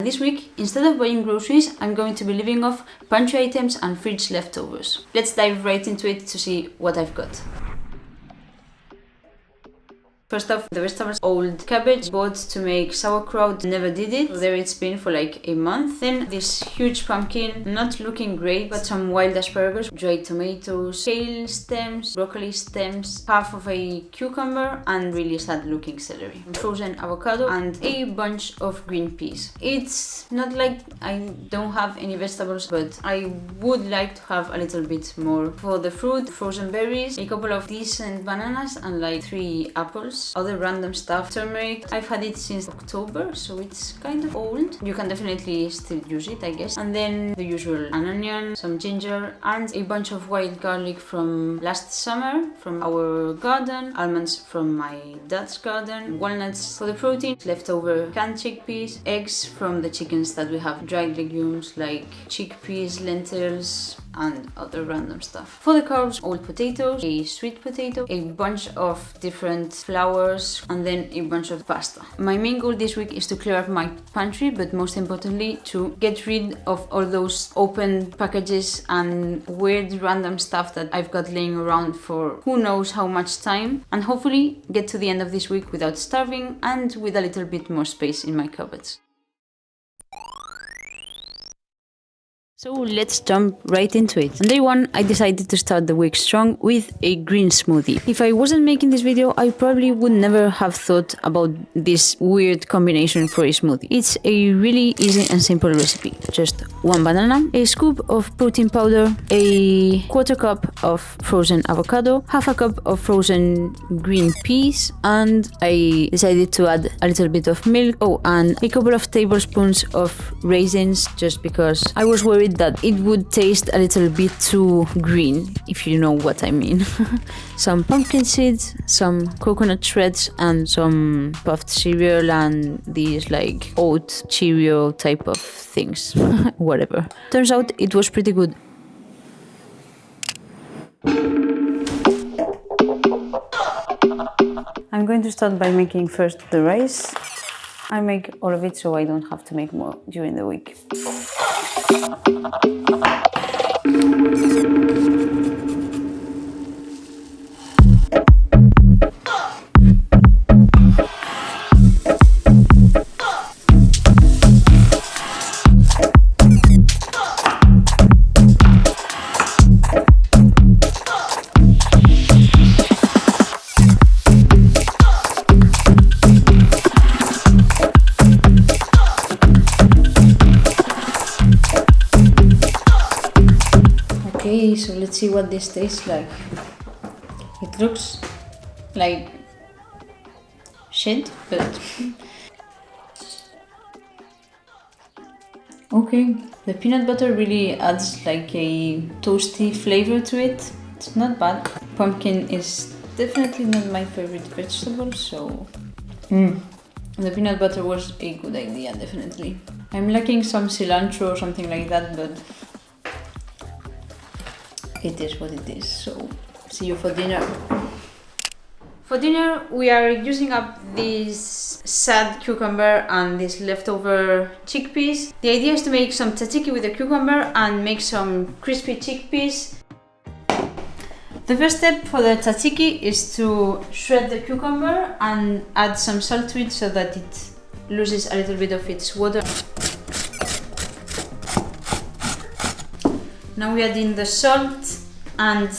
This week, instead of buying groceries, I'm going to be living off pantry items and fridge leftovers. Let's dive right into it to see what I've got. First off, the vegetables. Old cabbage bought to make sauerkraut, never did it. There it's been for like a month. Then this huge pumpkin, not looking great, but some wild asparagus, dried tomatoes, kale stems, broccoli stems, half of a cucumber, and really sad looking celery. Frozen avocado and a bunch of green peas. It's not like I don't have any vegetables, but I would like to have a little bit more. For the fruit, frozen berries, a couple of decent bananas, and like 3 apples. Other random stuff. Turmeric, I've had it since October, so it's kind of old. You can definitely still use it, I guess. And then the usual, an onion, some ginger, and a bunch of wild garlic from last summer from our garden, almonds from my dad's garden, walnuts for the protein, leftover canned chickpeas, eggs from the chickens that we have, dried legumes like chickpeas, lentils, and other random stuff. For the carbs, old potatoes, a sweet potato, a bunch of different flours, and then a bunch of pasta. My main goal this week is to clear up my pantry, but most importantly to get rid of all those open packages and weird random stuff that I've got laying around for who knows how much time, and hopefully get to the end of this week without starving and with a little bit more space in my cupboards. So let's jump right into it. On day one, I decided to start the week strong with a green smoothie. If I wasn't making this video, I probably would never have thought about this weird combination for a smoothie. It's a really easy and simple recipe. Just 1 banana, a scoop of protein powder, a 1/4 cup of frozen avocado, half a cup of frozen green peas, and I decided to add a little bit of milk. Oh, and a couple of tablespoons of raisins, just because I was worried that it would taste a little bit too green, if you know what I mean. Some pumpkin seeds, some coconut shreds, and some puffed cereal, and these like oat Cheerio type of things. Whatever. Turns out it was pretty good. I'm going to start by making first the rice. I make all of it so I don't have to make more during the week. Okay, so let's see what this tastes like. It looks like shit, but okay. The peanut butter really adds like a toasty flavor to it. It's not bad. Pumpkin is definitely not my favorite vegetable, so the peanut butter was a good idea, definitely. I'm lacking some cilantro or something like that, but it is what it is, so see you for dinner. For dinner, we are using up this sad cucumber and this leftover chickpeas. The idea is to make some tzatziki with the cucumber and make some crispy chickpeas. The first step for the tzatziki is to shred the cucumber and add some salt to it so that it loses a little bit of its water. Now we add in the salt and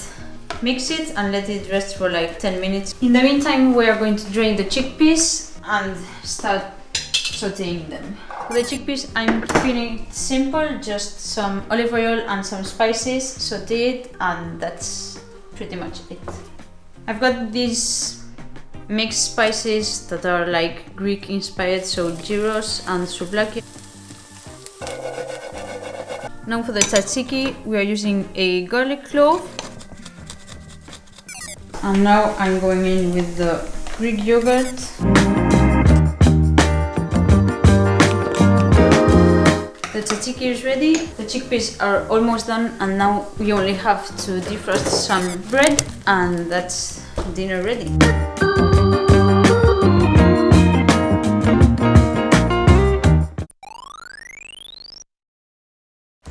mix it and let it rest for like 10 minutes. In the meantime, we are going to drain the chickpeas and start sauteing them. For the chickpeas, I'm keeping it simple, just some olive oil and some spices, saute it, and that's pretty much it. I've got these mixed spices that are like Greek inspired, so gyros and souvlaki. Now for the tzatziki, we are using a garlic clove. And now I'm going in with the Greek yogurt. The tzatziki is ready, the chickpeas are almost done, and now we only have to defrost some bread, and that's dinner ready.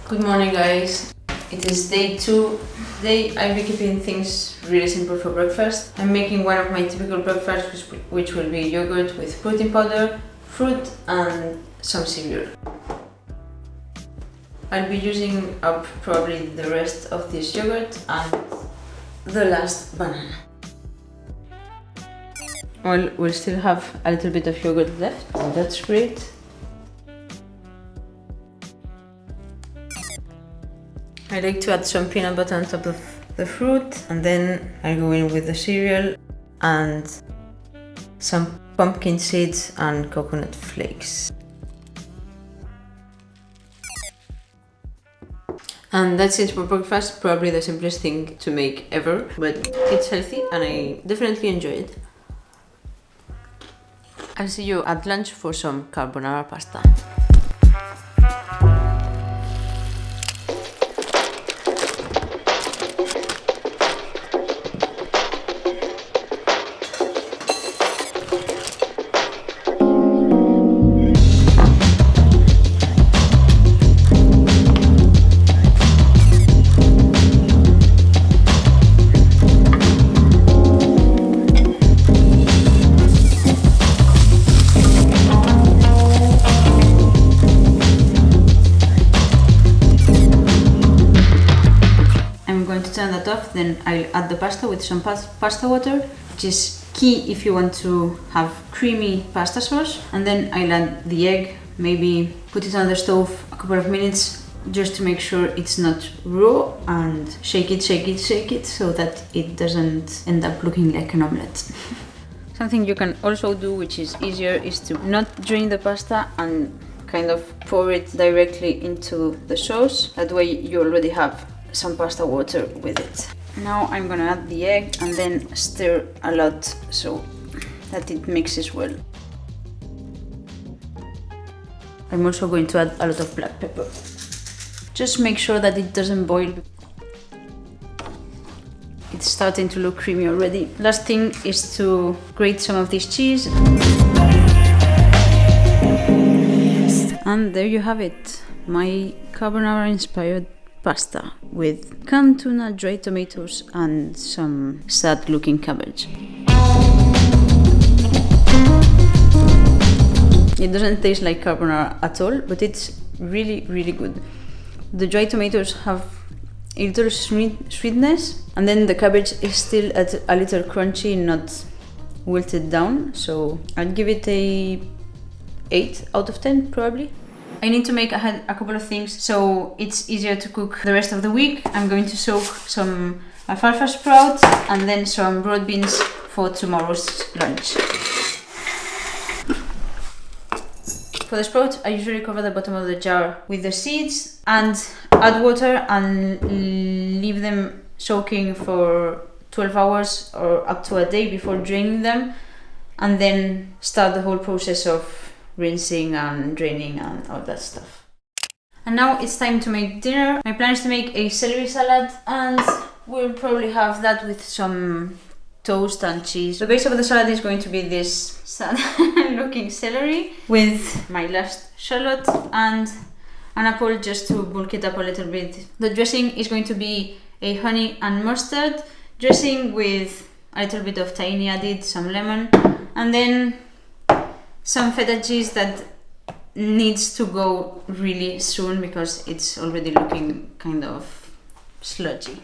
Good morning, guys. It is day 2. Today I'll be keeping things really simple for breakfast. I'm making one of my typical breakfasts, which will be yogurt with protein powder, fruit and some cereal. I'll be using up probably the rest of this yogurt and the last banana. Well, we'll still have a little bit of yogurt left, so that's great. I like to add some peanut butter on top of the fruit, and then I go in with the cereal and some pumpkin seeds and coconut flakes. And that's it for breakfast. Probably the simplest thing to make ever, but it's healthy and I definitely enjoy it. I'll see you at lunch for some carbonara pasta. Turn that off, then I'll add the pasta with some pasta water, which is key if you want to have creamy pasta sauce. And then I'll add the egg, maybe put it on the stove a couple of minutes just to make sure it's not raw, and shake it so that it doesn't end up looking like an omelette. Something you can also do, which is easier, is to not drain the pasta and kind of pour it directly into the sauce. That way you already have some pasta water with it. Now I'm gonna add the egg and then stir a lot so that it mixes well. I'm also going to add a lot of black pepper. Just make sure that it doesn't boil. It's starting to look creamy already. Last thing is to grate some of this cheese. And there you have it, my carbonara inspired pasta with canned tuna, dried tomatoes and some sad looking cabbage. It doesn't taste like carbonara at all, but it's really good. The dried tomatoes have a little sweetness, and then the cabbage is still a little crunchy, not wilted down, so I'd give it a 8 out of 10 probably. I need to make a couple of things so it's easier to cook the rest of the week. I'm going to soak some alfalfa sprouts and then some broad beans for tomorrow's lunch. For the sprouts, I usually cover the bottom of the jar with the seeds and add water and leave them soaking for 12 hours or up to a day before draining them, and then start the whole process of rinsing and draining and all that stuff. And now it's time to make dinner. My plan is to make a celery salad, and we'll probably have that with some toast and cheese. The base of the salad is going to be this sad looking celery with my last shallot and an apple just to bulk it up a little bit. The dressing is going to be a honey and mustard dressing with a little bit of tahini added, some lemon, and then some feta cheese that needs to go really soon because it's already looking kind of sludgy.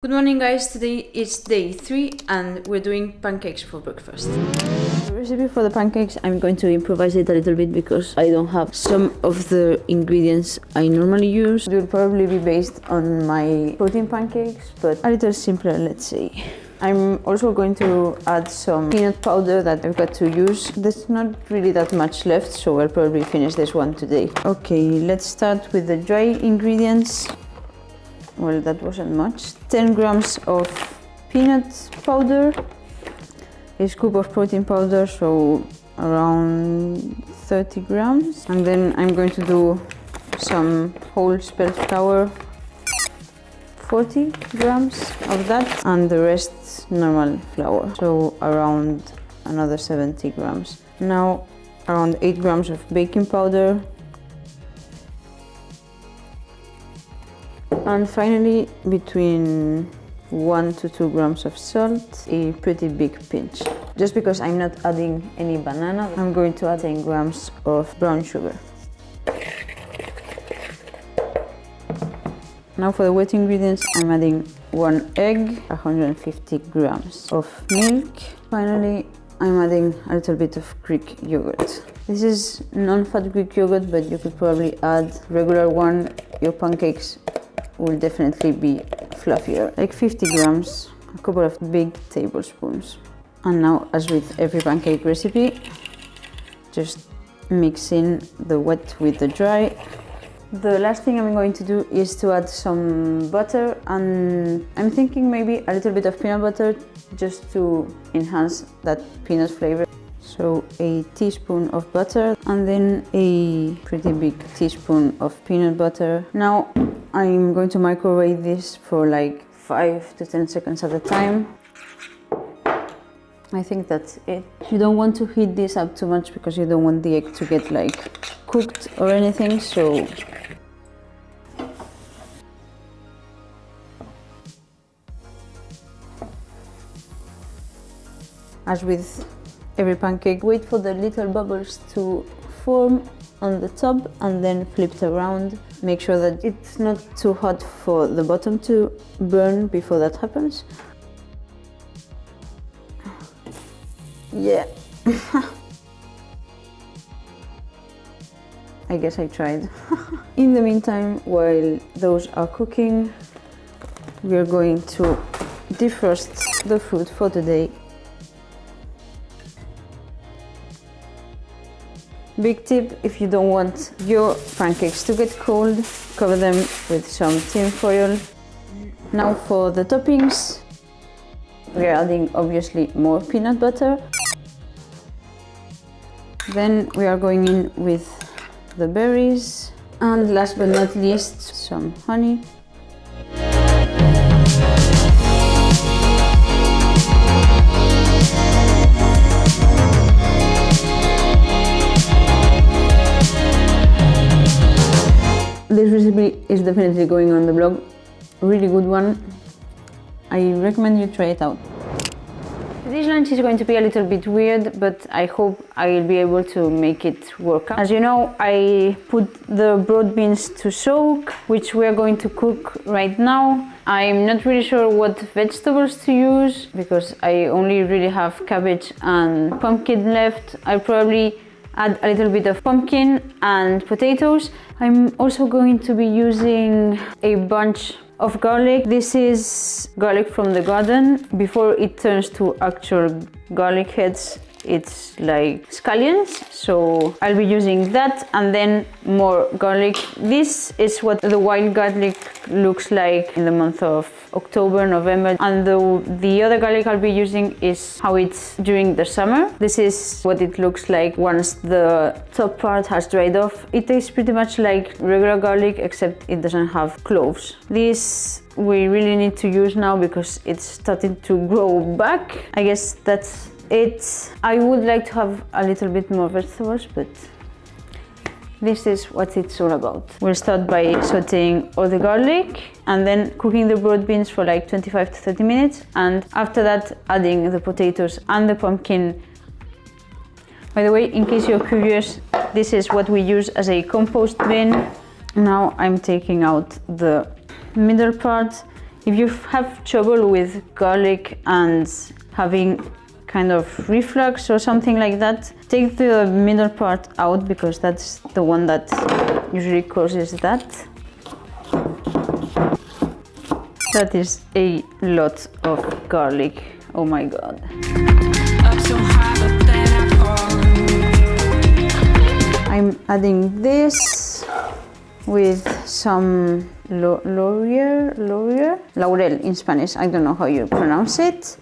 Good morning guys, today is day 3 and we're doing pancakes for breakfast. The recipe for the pancakes, I'm going to improvise it a little bit because I don't have some of the ingredients I normally use. It will probably be based on my protein pancakes, but a little simpler, let's say. I'm also going to add some peanut powder that I've got to use. There's not really that much left, so I'll probably finish this one today. Okay, let's start with the dry ingredients. Well, that wasn't much. 10 grams of peanut powder, a scoop of protein powder, so around 30 grams. And then I'm going to do some whole spelt flour, 40 grams of that, and the rest normal flour, so around another 70 grams. Now around 8 grams of baking powder, and finally between 1 to 2 grams of salt, a pretty big pinch. Just because I'm not adding any banana, I'm going to add 10 grams of brown sugar. Now for the wet ingredients, I'm adding 1 egg, 150 grams of milk. Finally, I'm adding a little bit of Greek yogurt. This is non-fat Greek yogurt, but you could probably add regular one. Your pancakes will definitely be fluffier. Like 50 grams, a couple of big tablespoons. And now, as with every pancake recipe, just mix in the wet with the dry. The last thing I'm going to do is to add some butter, and I'm thinking maybe a little bit of peanut butter just to enhance that peanut flavor. So a teaspoon of butter and then a pretty big teaspoon of peanut butter. Now I'm going to microwave this for like 5 to 10 seconds at a time. I think that's it. You don't want to heat this up too much because you don't want the egg to get like cooked or anything, so as with every pancake, wait for the little bubbles to form on the top and then flip it around. Make sure that it's not too hot for the bottom to burn before that happens. Yeah. I guess I tried. In the meantime, while those are cooking, we are going to defrost the fruit for today. Big tip, if you don't want your pancakes to get cold, cover them with some tin foil. Now for the toppings, we are adding obviously more peanut butter. Then we are going in with the berries, and last but not least, some honey. This recipe is definitely going on the blog. Really good one. I recommend you try it out. This lunch is going to be a little bit weird, but I hope I'll be able to make it work out. As you know, I put the broad beans to soak, which we're going to cook right now. I'm not really sure what vegetables to use because I only really have cabbage and pumpkin left. I'll probably add a little bit of pumpkin and potatoes. I'm also going to be using a bunch of garlic. This is garlic from the garden. Before it turns to actual garlic heads, it's like scallions, so I'll be using that, and then more garlic. This is what the wild garlic looks like in the month of October, November, and the other garlic I'll be using is how it's during the summer. This is what it looks like once the top part has dried off. It tastes pretty much like regular garlic, except it doesn't have cloves. This we really need to use now because it's starting to grow back. I guess that's it. I would like to have a little bit more vegetables, but this is what it's all about. We'll start by sauteing all the garlic and then cooking the broad beans for like 25 to 30 minutes, and after that adding the potatoes and the pumpkin. By the way, in case you're curious, this is what we use as a compost bin. Now I'm taking out the middle part. If you have trouble with garlic and having kind of reflux or something like that. Take the middle part out because that's the one that usually causes that. That is a lot of garlic. Oh my god. I'm adding this with some laurel in Spanish. I don't know how you pronounce it.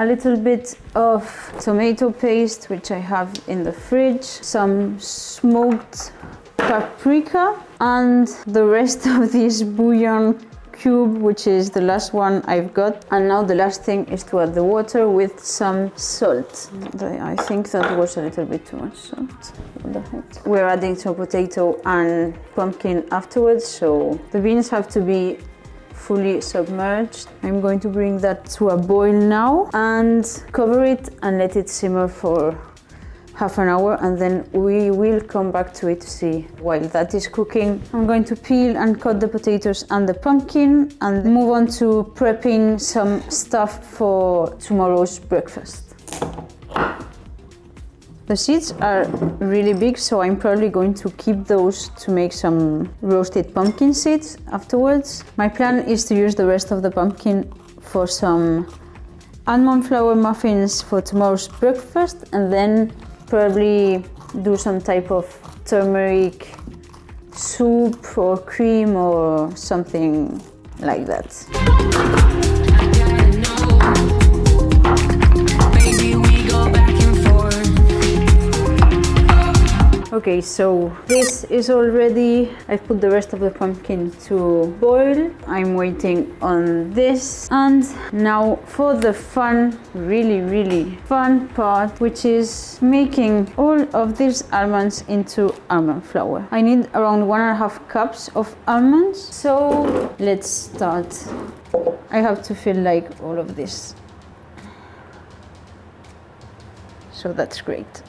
A little bit of tomato paste, which I have in the fridge. Some smoked paprika and the rest of this bouillon cube, which is the last one I've got. And now the last thing is to add the water with some salt. I think that was a little bit too much salt. What the heck? We're adding some potato and pumpkin afterwards, so the beans have to be fully submerged. I'm going to bring that to a boil now and cover it and let it simmer for half an hour, and then we will come back to it to see. While that is cooking, I'm going to peel and cut the potatoes and the pumpkin and move on to prepping some stuff for tomorrow's breakfast. The seeds are really big, so I'm probably going to keep those to make some roasted pumpkin seeds afterwards. My plan is to use the rest of the pumpkin for some almond flour muffins for tomorrow's breakfast, and then probably do some type of turmeric soup or cream or something like that. Okay, so this is all ready. I've put the rest of the pumpkin to boil. I'm waiting on this. And now for the fun, really fun part, which is making all of these almonds into almond flour. I need around 1.5 cups of almonds. So let's start. I have to fill like all of this. So that's great.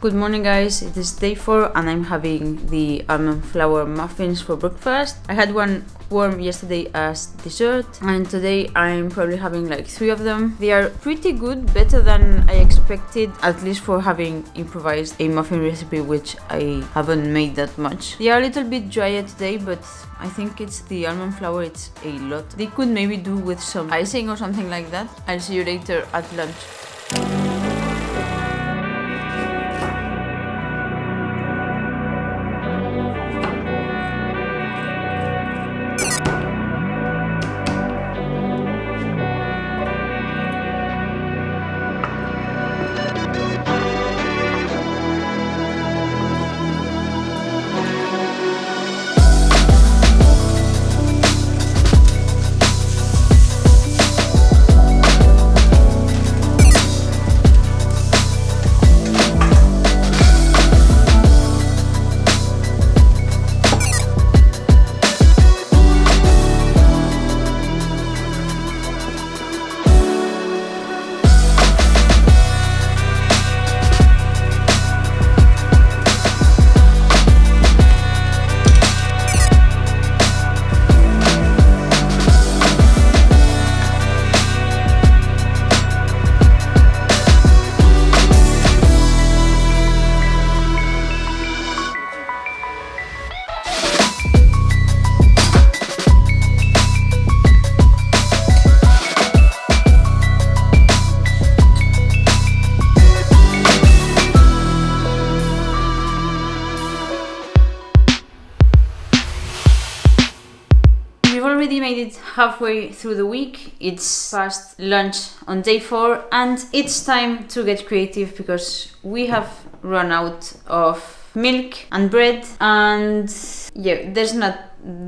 Good morning guys, it is day 4 and I'm having the almond flour muffins for breakfast. I had one warm yesterday as dessert and today I'm probably having like 3 of them. They are pretty good, better than I expected, at least for having improvised a muffin recipe which I haven't made that much. They are a little bit drier today, but I think it's the almond flour, it's a lot. They could maybe do with some icing or something like that. I'll see you later at lunch. We've already made it halfway through the week. It's past lunch on day 4 and it's time to get creative because we have run out of milk and bread and yeah, there's not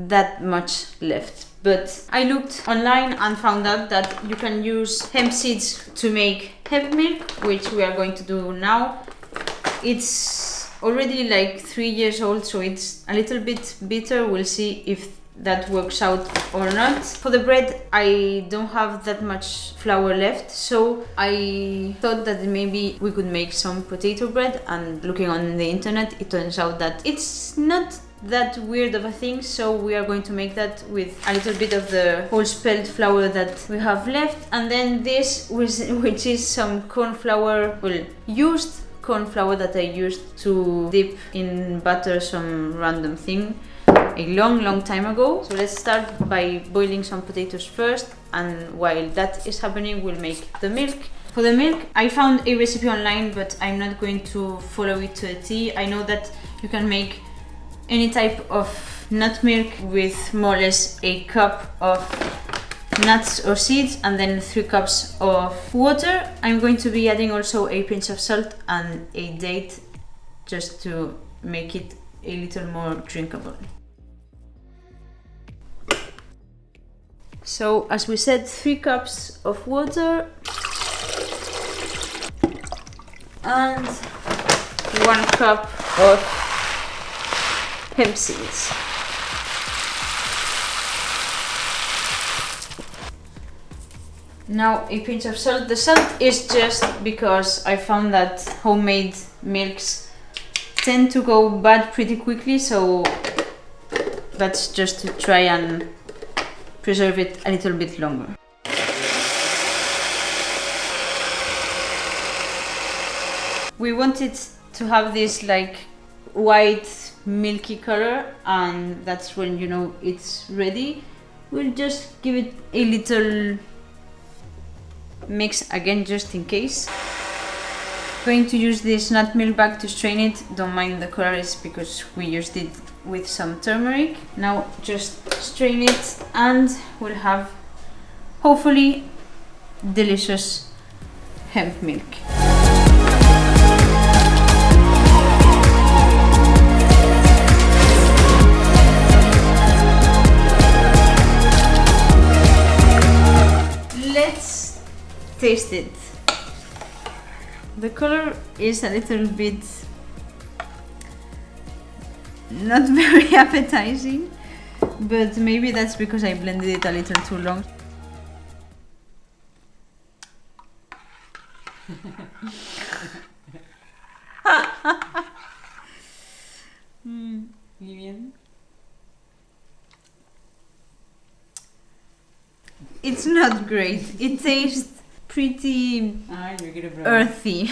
that much left. But I looked online and found out that you can use hemp seeds to make hemp milk, which we are going to do now. It's already like 3 years old, so it's a little bit bitter. We'll see if that works out or not. For the bread, I don't have that much flour left, so I thought that maybe we could make some potato bread, and looking on the internet it turns out that it's not that weird of a thing, so we are going to make that with a little bit of the whole spelled flour that we have left, and then this which is some corn flour, well, used corn flour that I used to dip in butter some random thing a long time ago. So let's start by boiling some potatoes first, and while that is happening we'll make the milk. For the milk, I found a recipe online, but I'm not going to follow it to a T. I know that you can make any type of nut milk with more or less a cup of nuts or seeds and then 3 cups of water. I'm going to be adding also a pinch of salt and a date just to make it a little more drinkable. So as we said, 3 cups of water and 1 cup of hemp seeds. Now a pinch of salt. The salt is just because I found that homemade milks tend to go bad pretty quickly, so that's just to try and preserve it a little bit longer. We want it to have this like white milky color, and that's when you know it's ready. We'll just give it a little mix again just in case. Going to use this nut milk bag to strain it. Don't mind the colors because we used it with some turmeric. Now just strain it and we'll have hopefully delicious hemp milk. Let's taste it. The color is a little bit not very appetizing, but maybe that's because I blended it a little too long. Vivian? It's not great. It tastes pretty earthy.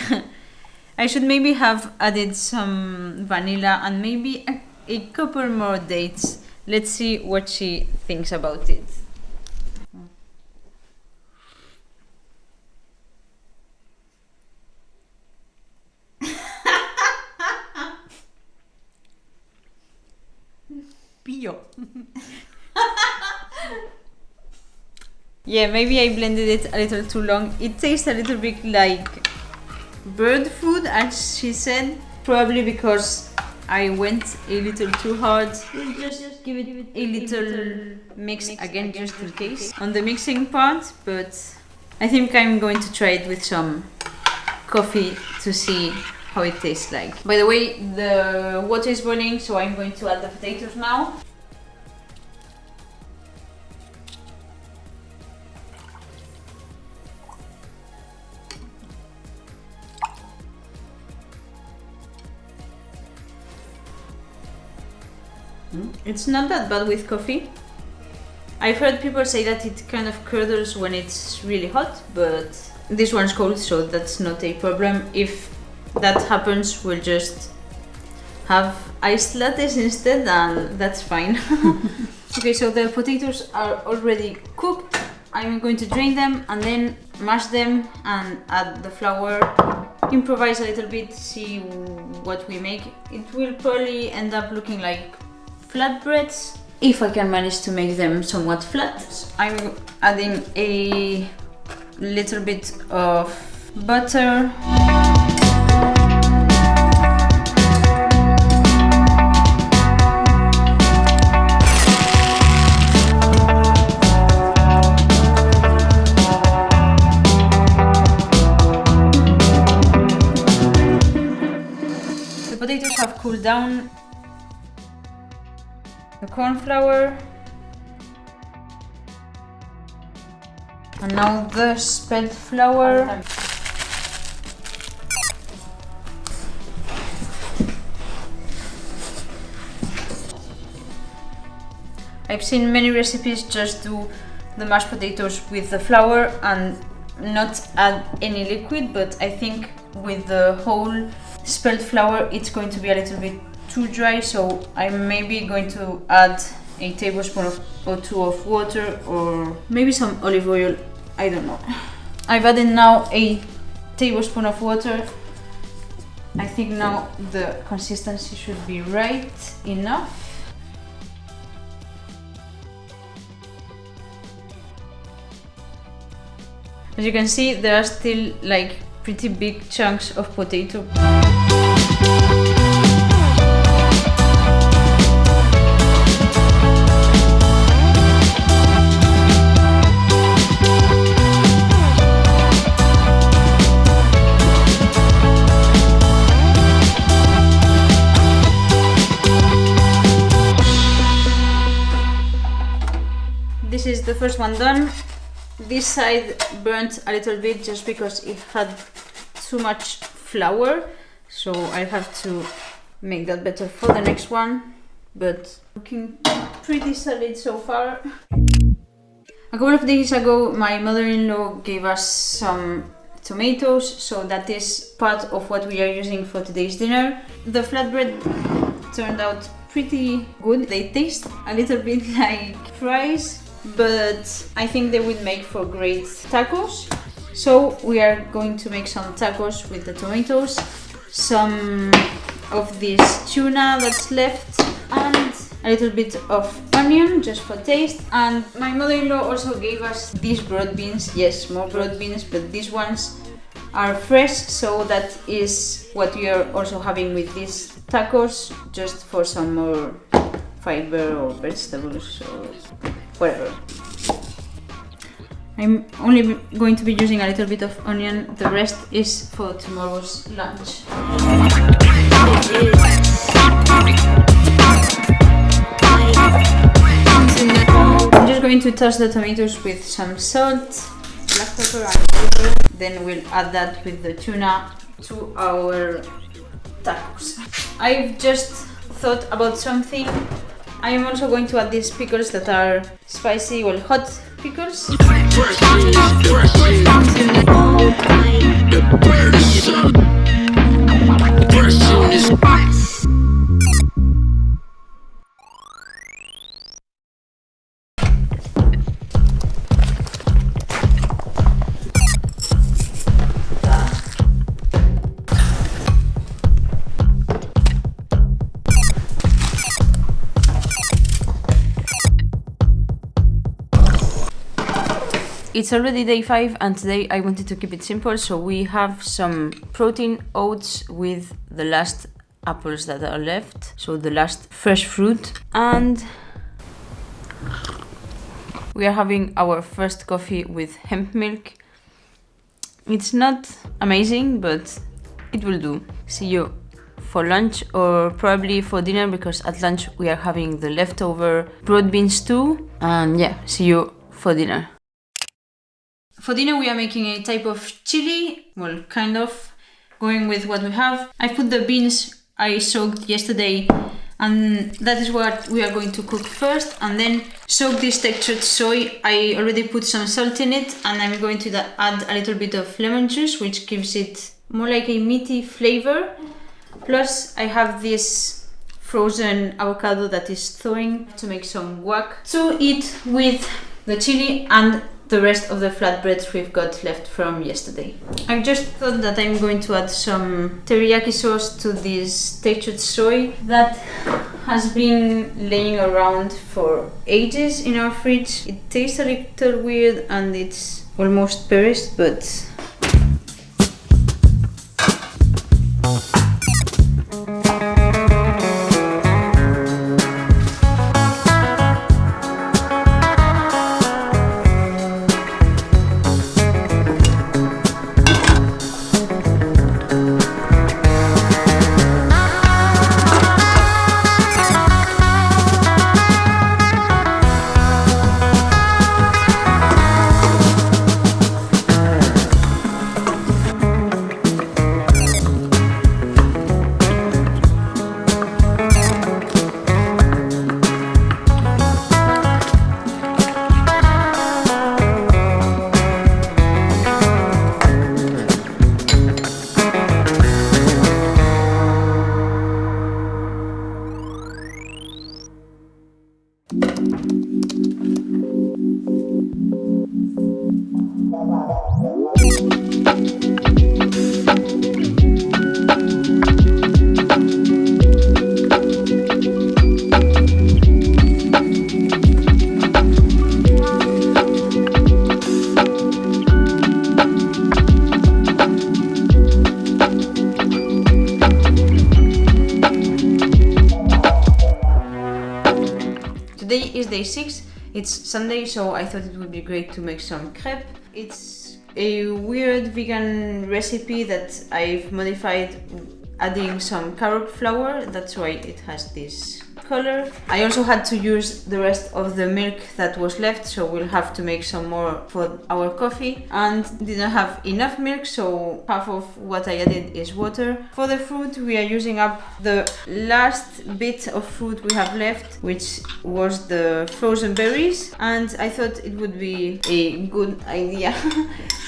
I should maybe have added some vanilla and maybe a couple more dates. Let's see what she thinks about it. Pio. Yeah, maybe I blended it a little too long. It tastes a little bit like bird food, as she said. Probably because I went a little too hard. Just give it a little mix again, just in case, on the mixing part. But I think I'm going to try it with some coffee to see how it tastes like. By the way, the water is boiling, so I'm going to add the potatoes now. It's not that bad with coffee. I've heard people say that it kind of curdles when it's really hot, but this one's cold, so that's not a problem. If that happens, we'll just have iced lattes instead, and that's fine. Okay, so the potatoes are already cooked. I'm going to drain them and then mash them and add the flour. Improvise a little bit, see what we make. It will probably end up looking like flatbreads, if I can manage to make them somewhat flat. I'm adding a little bit of butter. The potatoes have cooled down. The corn flour, and now the spelt flour. I've seen many recipes just do the mashed potatoes with the flour and not add any liquid, but I think with the whole spelt flour it's going to be a little bit too dry, so I'm maybe going to add a tablespoon or two of water, or maybe some olive oil, I don't know. I've added now a tablespoon of water. I think now the consistency should be right enough. As you can see, there are still like pretty big chunks of potato. This is the first one done. This side burnt a little bit just because it had too much flour, so I have to make that better for the next one, but looking pretty solid so far. A couple of days ago my mother-in-law gave us some tomatoes, so that is part of what we are using for today's dinner. The flatbread turned out pretty good. They taste a little bit like fries, but I think they would make for great tacos. So we are going to make some tacos with the tomatoes, some of this tuna that's left, and a little bit of onion just for taste. And my mother-in-law also gave us these broad beans. Yes, more broad beans, but these ones are fresh, so that is what we are also having with these tacos, just for some more fiber or vegetables or whatever. I'm only going to be using a little bit of onion, the rest is for tomorrow's lunch. I'm just going to toss the tomatoes with some salt, black pepper and pepper. Then we'll add that with the tuna to our tacos. I've just thought about something. I am also going to add these pickles that are spicy, well, hot pickles. It's already day 5 and today I wanted to keep it simple, so we have some protein oats with the last apples that are left, so the last fresh fruit, and we are having our first coffee with hemp milk. It's not amazing, but it will do. See you for lunch or probably for dinner, because at lunch we are having the leftover broad bean stew, and yeah, see you for dinner. For dinner we are making a type of chili, well, kind of, going with what we have. I put the beans I soaked yesterday, and that is what we are going to cook first, and then soak this textured soy. I already put some salt in it, and I'm going to add a little bit of lemon juice, which gives it more like a meaty flavor. Plus I have this frozen avocado that is thawing to make some guac to eat with the chili and the rest of the flatbreads we've got left from yesterday. I just thought that I'm going to add some teriyaki sauce to this textured soy that has been laying around for ages in our fridge. It tastes a little weird and it's almost perished, but today is day 6. It's Sunday, so I thought it would be great to make some crepes. It's a weird vegan recipe that I've modified adding some carrot flour. That's why it has this color. I also had to use the rest of the milk that was left, so we'll have to make some more for our coffee, and didn't have enough milk, so half of what I added is water. For the fruit, we are using up the last bit of fruit we have left, which was the frozen berries, and I thought it would be a good idea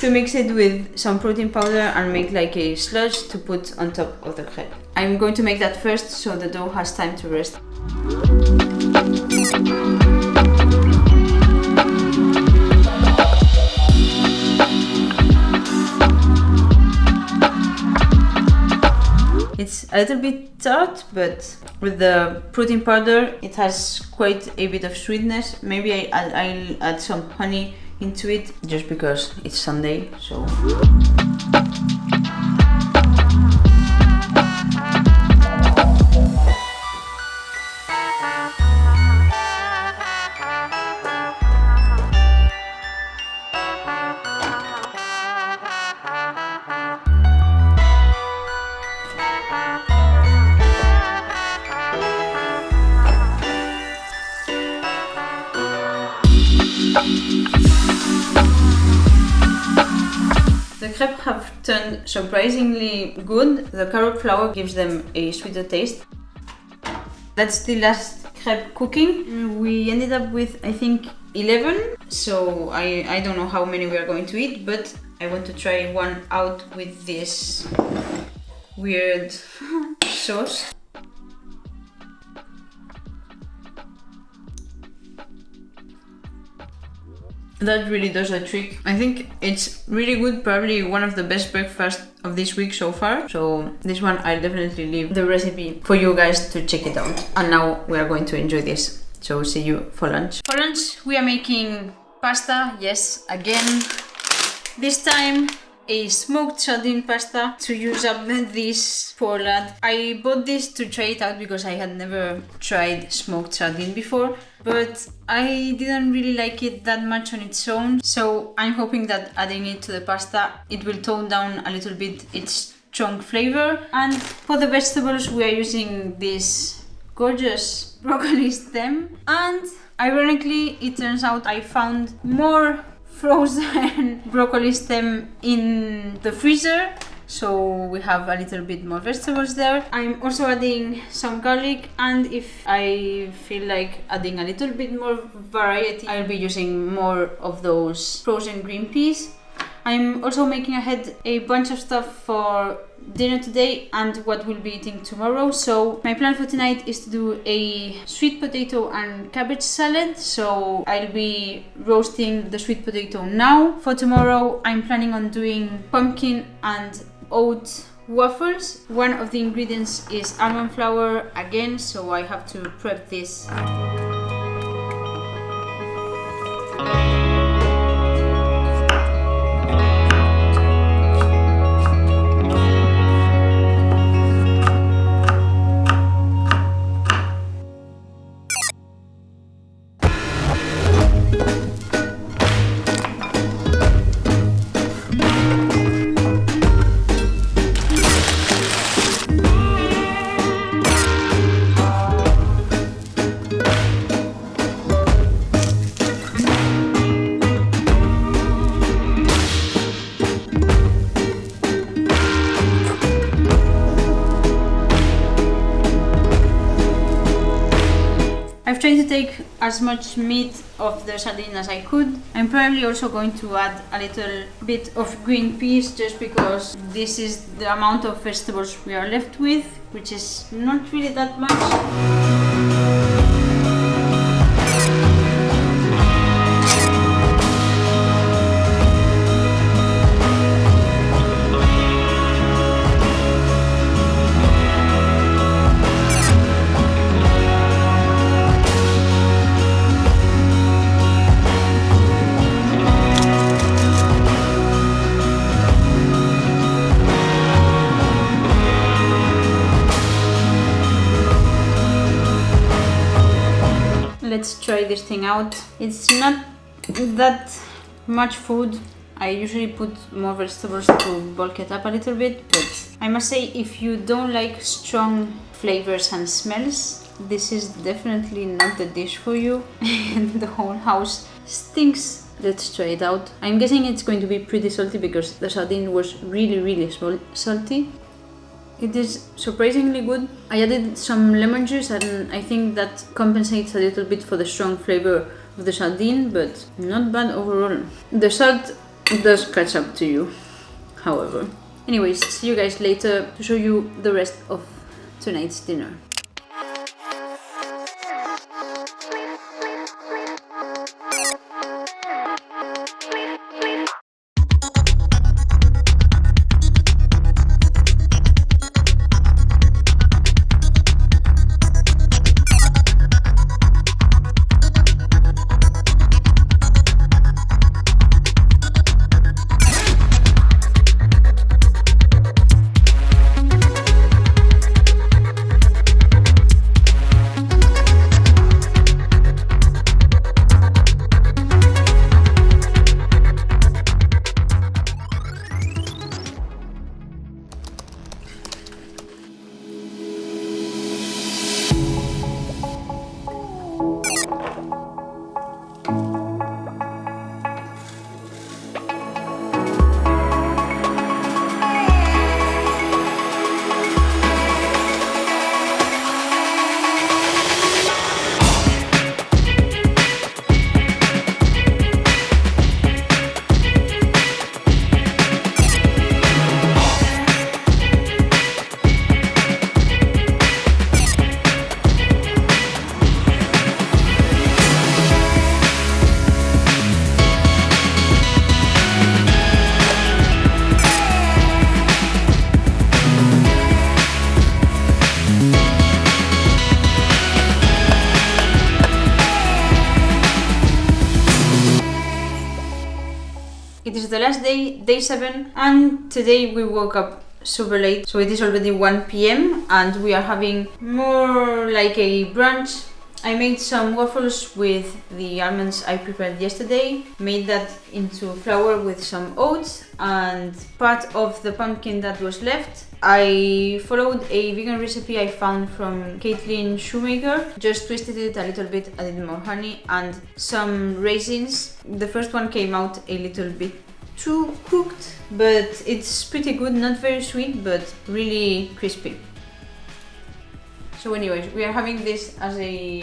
to mix it with some protein powder and make like a sludge to put on top of the crepe. I'm going to make that first so the dough has time to rest. It's a little bit tart, but with the protein powder it has quite a bit of sweetness. Maybe I'll add some honey into it just because it's Sunday, so. The crepes have turned surprisingly good. The cauliflower gives them a sweeter taste. That's the last crepe cooking. We ended up with, I think, 11. So I don't know how many we are going to eat, but I want to try one out with this weird sauce. That really does the trick. I think it's really good, probably one of the best breakfasts of this week so far. So this one I'll definitely leave the recipe for you guys to check it out. And now we are going to enjoy this. So see you for lunch. For lunch we are making pasta, yes, again. This time a smoked sardine pasta to use up this poor lad. I bought this to try it out because I had never tried smoked sardine before, but I didn't really like it that much on its own, so I'm hoping that adding it to the pasta, it will tone down a little bit its strong flavor. And for the vegetables we are using this gorgeous broccoli stem, and ironically it turns out I found more frozen broccoli stem in the freezer, so we have a little bit more vegetables there. I'm also adding some garlic, and if I feel like adding a little bit more variety, I'll be using more of those frozen green peas. I'm also making ahead a bunch of stuff for dinner today and what we'll be eating tomorrow. So my plan for tonight is to do a sweet potato and cabbage salad. So I'll be roasting the sweet potato now. For tomorrow, I'm planning on doing pumpkin and oat waffles. One of the ingredients is almond flour again, so I have to prep this. I've tried to take as much meat of the sardine as I could. I'm probably also going to add a little bit of green peas just because this is the amount of vegetables we are left with, which is not really that much. Let's try this thing out. It's not that much food. I usually put more vegetables to bulk it up a little bit, but I must say if you don't like strong flavors and smells, this is definitely not the dish for you. And the whole house stinks. Let's try it out. I'm guessing it's going to be pretty salty because the sardine was really salty. It is surprisingly good. I added some lemon juice and I think that compensates a little bit for the strong flavor of the sardine, but not bad overall. The salt does catch up to you, however. Anyways, see you guys later to show you the rest of tonight's dinner. is the last day, day 7, and today we woke up super late, so it is already 1 p.m. and we are having more like a brunch. I made some waffles with the almonds I prepared yesterday, made that into flour with some oats, and part of the pumpkin that was left I followed a vegan recipe I found from Caitlin Shoemaker, just twisted it a little bit, added more honey and some raisins. The first one came out a little bit too cooked, but it's pretty good, not very sweet but really crispy. So anyways, we are having this as a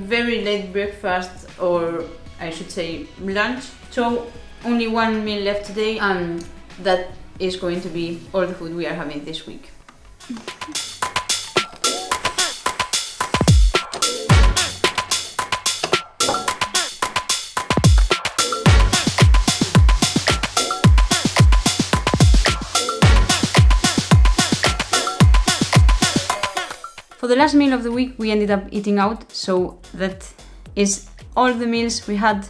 very late breakfast, or I should say lunch. So only one meal left today, and that is going to be all the food we are having this week. For the last meal of the week, we ended up eating out, so that is all the meals we had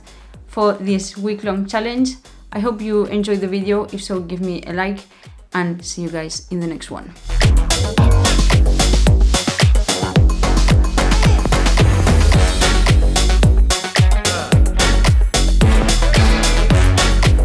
for this week-long challenge. I hope you enjoyed the video. If so, give me a like, and see you guys in the next one.